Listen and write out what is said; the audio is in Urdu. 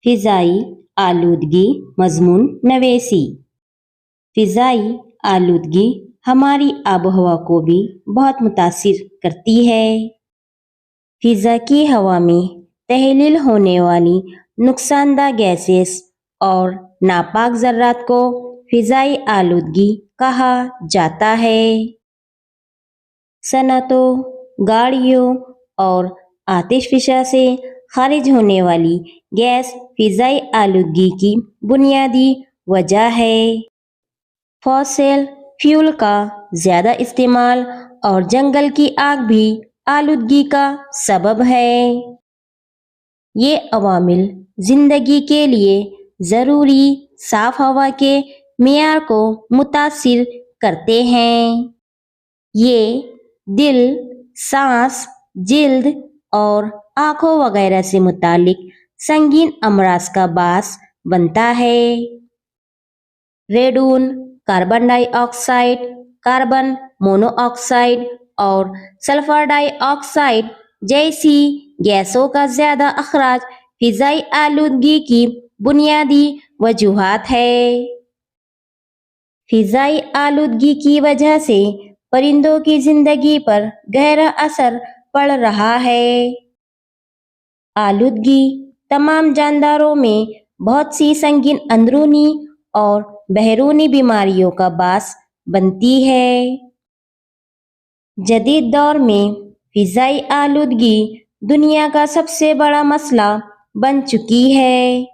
فضائی آلودگی مضمون نویسی۔ فضائی آلودگی ہماری آب و ہوا کو بھی بہت متاثر کرتی ہے۔ فضا کی ہوا میں تحلیل ہونے والی نقصان دہ گیسز اور ناپاک ذرات کو فضائی آلودگی کہا جاتا ہے۔ صنعتوں، گاڑیوں اور آتش فشاں سے خارج ہونے والی گیس فضائی آلودگی کی بنیادی وجہ ہے۔ فوسل فیول کا زیادہ استعمال اور جنگل کی آگ بھی آلودگی کا سبب ہے۔ یہ عوامل زندگی کے لیے ضروری صاف ہوا کے معیار کو متاثر کرتے ہیں۔ یہ دل، سانس، جلد اور آنکھوں وغیرہ سے متعلق سنگین امراض کا باعث بنتا ہے۔ ریڈون، کاربن ڈائی آکسائیڈ، کاربن مونو آکسائیڈ اور سلفر ڈائی آکسائیڈ جیسی گیسوں کا زیادہ اخراج فضائی آلودگی کی بنیادی وجوہات ہیں۔ فضائی آلودگی کی وجہ سے پرندوں کی زندگی پر گہرا اثر پڑ رہا ہے۔ آلودگی تمام جانداروں میں بہت سی سنگین اندرونی اور بیرونی بیماریوں کا باعث بنتی ہے۔ جدید دور میں فضائی آلودگی دنیا کا سب سے بڑا مسئلہ بن چکی ہے۔